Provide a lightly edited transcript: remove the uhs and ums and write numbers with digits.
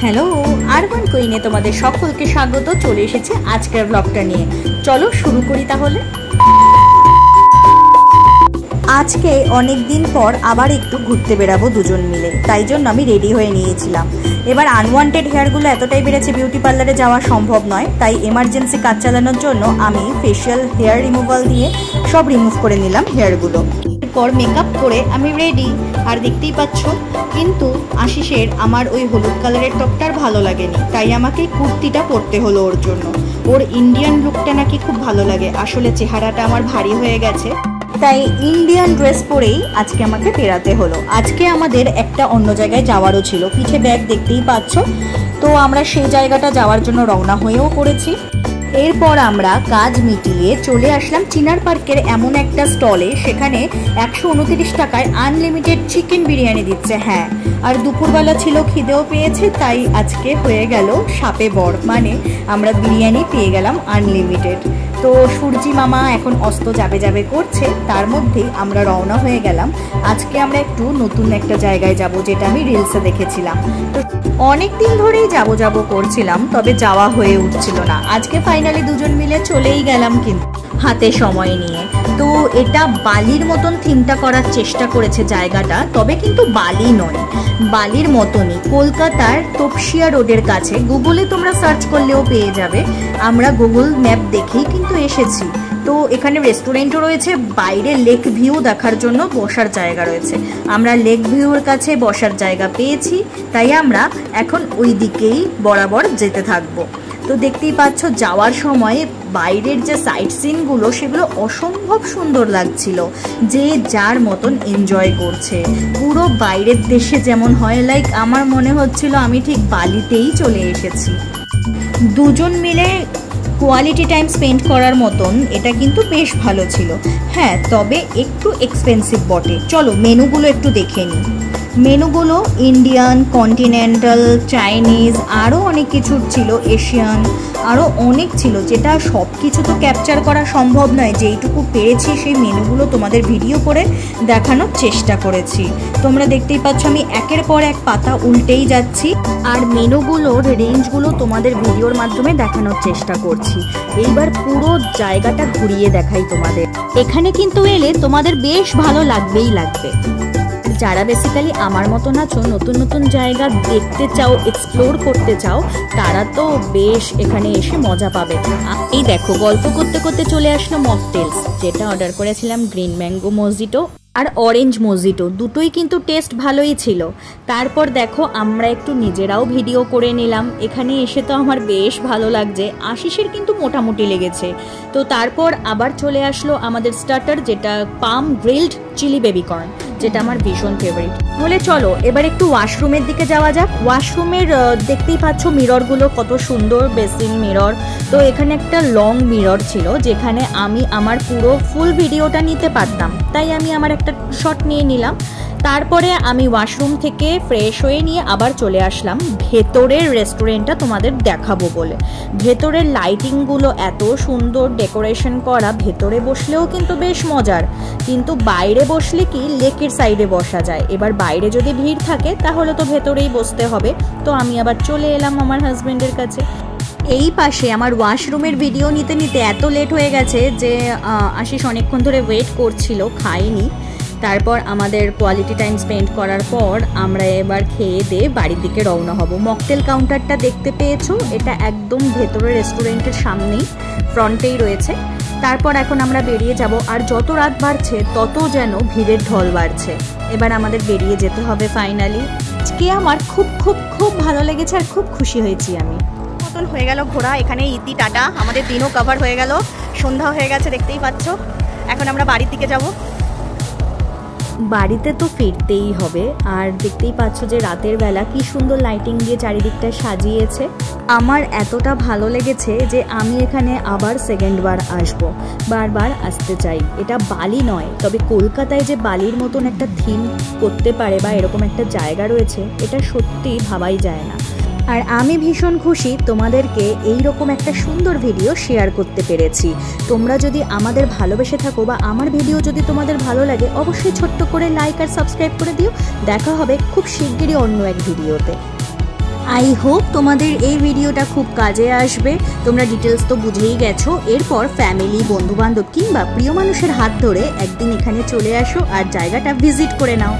Hello, urban কুইনে তোমাদের সকলকে স্বাগত। চলে এসেছে আজকের ব্লগটা নিয়ে। চলো শুরু করি তাহলে। আজকে অনেক দিন পর আবার একটু ঘুরতে বেরাবো দুজন মিলে, তাই জন্য আমি রেডি হয়ে নিয়েছিলাম। এবার আনওয়ান্টেড হেয়ারগুলো এতটাই বেড়েছে, বিউটি পার্লারে যাওয়া সম্ভব নয়, তাই এমার্জেন্সি কাজ চালানোর জন্য আমি ফেশিয়াল হেয়ার রিমুভাল দিয়ে সব রিমুভ করে নিলাম হেয়ারগুলো। এরপর মেকআপ করে আমি রেডি। আর দেখতেই পাচ্ছ, কিন্তু আশিসের আমার ওই হলুদ কালারের টপটার ভালো লাগেনি, তাই আমাকে কুর্তিটা পরতে হলো ওর জন্য। ওর ইন্ডিয়ান লুকটা নাকি খুব ভালো লাগে, আসলে চেহারাটা আমার ভারী হয়ে গেছে, তাই ইন্ডিয়ান ড্রেস পরেই আজকে আমাকে বেরাতে হলো। আজকে আমাদের একটা অন্য জায়গায় যাওয়ারও ছিল, পিঠে ব্যাগ দেখতেই পাচ্ছ। তো আমরা সেই জায়গাটা যাওয়ার জন্য রওনা হয়েও পড়েছি। এরপর আমরা কাজ মিটিয়ে চলে আসলাম চিনার পার্কের এমন একটা স্টলে, সেখানে 129 টাকায় আনলিমিটেড চিকেন বিরিয়ানি দিচ্ছে। হ্যাঁ, আর দুপুরবেলা ছিল, খিদেও পেয়েছে, তাই আজকে হয়ে গেল সাপে বর, মানে আমরা বিরিয়ানি পেয়ে গেলাম আনলিমিটেড। তো সূর্যি মামা এখন অস্ত যাবে যাবে করছে, তার মধ্যেই আমরা রওনা হয়ে গেলাম। আজকে আমরা একটু নতুন একটা জায়গায় যাব, যেটা আমি রিলসে দেখেছিলাম। তো অনেক দিন ধরেই যাব যাব করছিলাম, তবে যাওয়া হয়ে উঠছিল না। আজকে ফাইনালি দুজন মিলে চলেই গেলাম, কিন্তু হাতে সময় নিয়ে। তো এটা বালির মতন থিমটা করার চেষ্টা করেছে জায়গাটা, তবে কিন্তু বালি নয়, বালির মতনই কলকাতার তপসিয়া রোডের কাছে। গুগলে তোমরা সার্চ করলেও পেয়ে যাবে। আমরা গুগল ম্যাপ দেখেই কিন্তু এসেছি। তো এখানে রেস্টুরেন্টও রয়েছে, বাইরে লেক ভিউ দেখার জন্য বসার জায়গা রয়েছে। আমরা লেক ভিউর কাছে বসার জায়গা পেয়েছি, তাই আমরা এখন ওই দিকেই বরাবর যেতে থাকবো। তো দেখতেই পাচ্ছ, যাওয়ার সময় বাইরের যে সাইট সিনগুলো, সেগুলো অসম্ভব সুন্দর লাগছিল। যে যার মতন এনজয় করছে, পুরো বাইরের দেশে যেমন হয়, লাইক আমার মনে হচ্ছিল আমি ঠিক বালিতেই চলে এসেছি। দুজন মিলে কোয়ালিটি টাইম স্পেন্ড করার মতন এটা কিন্তু বেশ ভালো ছিল। হ্যাঁ, তবে একটু এক্সপেন্সিভ বটে। চলো মেনুগুলো একটু দেখে নিই। মেনুগুলো ইন্ডিয়ান, কন্টিনেন্টাল, চাইনিজ, আরও অনেক কিছু ছিল, এশিয়ান, আরও অনেক ছিল, যেটা সব কিছু তো ক্যাপচার করা সম্ভব নয়। যেইটুকু পেরেছি সেই মেনুগুলো তোমাদের ভিডিও করে দেখানোর চেষ্টা করেছি। তোমরা দেখতেই পাচ্ছ, আমি একের পর এক পাতা উল্টেই যাচ্ছি, আর মেনুগুলোর রেঞ্জগুলো তোমাদের ভিডিওর মাধ্যমে দেখানোর চেষ্টা করছি। এইবার পুরো জায়গাটা ঘুরিয়ে দেখাই তোমাদের। এখানে কিন্তু এলে তোমাদের বেশ ভালো লাগবেই লাগবে। যারা বেসিক্যালি আমার মতন আছো, নতুন নতুন জায়গা দেখতে চাও, এক্সপ্লোর করতে চাও, তারা তো বেশ এখানে এসে মজা পাবে। এই দেখো, গল্প করতে করতে চলে আসলো মকটেলস, যেটা অর্ডার করেছিলাম গ্রিন ম্যাঙ্গো মজিটো আর অরেঞ্জ মজিটো, দুটোই কিন্তু টেস্ট ভালোই ছিল। তারপর দেখো, আমরা একটু নিজেরাও ভিডিও করে নিলাম। এখানে এসে তো আমার বেশ ভালো লাগছে, আশিসের কিন্তু মোটামুটি লেগেছে। তো তারপর আবার চলে আসলো আমাদের স্টার্টার, যেটা পাম গ্রিলড চিলি বেবিকর্ন, যেটা আমার ভীষণ ফেভারিট। বলে চলো এবার একটু ওয়াশরুমের দিকে যাওয়া যাক। ওয়াশরুমের দেখতেই পাচ্ছ মিররগুলো কত সুন্দর, বেসিন মিরর। তো এখানে একটা লং মিরর ছিল, যেখানে আমি আমার পুরো ফুল ভিডিওটা নিতে পারতাম, তাই আমি আমার একটা শট নিয়ে নিলাম। তারপরে আমি ওয়াশরুম থেকে ফ্রেশ হয়ে নিয়ে আবার চলে আসলাম ভেতরের রেস্টুরেন্টটা তোমাদের দেখাবো বলে। ভেতরের লাইটিংগুলো এত সুন্দর ডেকোরেশন করা, ভেতরে বসলেও কিন্তু বেশ মজার, কিন্তু বাইরে বসলে কি লেকের সাইডে বসা যায়। এবার বাইরে যদি ভিড় থাকে তাহলে তো ভেতরেই বসতে হবে। তো আমি আবার চলে এলাম আমার হাজব্যান্ডের কাছে। এই পাশে আমার ওয়াশরুমের ভিডিও নিতে নিতে এত লেট হয়ে গেছে যে আশিস অনেকক্ষণ ধরে ওয়েট করছিল, খাইনি। তারপর আমাদের কোয়ালিটি টাইম স্পেন্ড করার পর আমরা এবার খেয়ে দিয়ে বাড়ির দিকে রওনা হব। মকটেল কাউন্টারটা দেখতে পেয়েছো, এটা একদম ভেতরের রেস্টুরেন্টের সামনেই, ফ্রন্টেই রয়েছে। তারপর এখন আমরা বেরিয়ে যাব, আর যত রাত বাড়ছে তত যেন ভিড়ের ঢল বাড়ছে। এবার আমাদের বেরিয়ে যেতে হবে ফাইনালি। আজকে আমার খুব খুব খুব ভালো লেগেছে, আর খুব খুশি হয়েছি আমি। মতন হয়ে গেল ঘোরা, এখানে ইতি টাটা, আমাদের দিনও কভার হয়ে গেল, সন্ধ্যা হয়ে গেছে দেখতেই পাচ্ছ। এখন আমরা বাড়ির দিকে যাব। বাড়িতে তো ফিরতেই হবে, আর দেখতেই পাচ্ছ যে রাতের বেলা কি সুন্দর লাইটিং দিয়ে চারিদিকটা সাজিয়েছে। আমার এতটা ভালো লেগেছে যে আমি এখানে আবার সেকেন্ড বার আসবো, বারবার আসতে চাই। এটা বালি নয়, তবে কলকাতায় যে বালির মতন একটা থিম করতে পারে বা এরকম একটা জায়গা রয়েছে, এটা সত্যি ভাবাই যায় না। আর আমি ভীষণ খুশি তোমাদেরকে এই রকম একটা সুন্দর ভিডিও শেয়ার করতে পেরেছি। তোমরা যদি আমাদের ভালোবেসে থাকো বা আমার ভিডিও যদি তোমাদের ভালো লাগে, অবশ্যই ছোট্ট করে লাইক আর সাবস্ক্রাইব করে দিও। দেখা হবে খুব শিগগিরই অন্য এক ভিডিওতে। আই হোপ তোমাদের এই ভিডিওটা খুব কাজে আসবে। তোমরা ডিটেলস তো বুঝেই গেছো। এরপর ফ্যামিলি, বন্ধুবান্ধব কিংবা প্রিয় মানুষের হাত ধরে একদিন এখানে চলে আসো আর জায়গাটা ভিজিট করে নাও।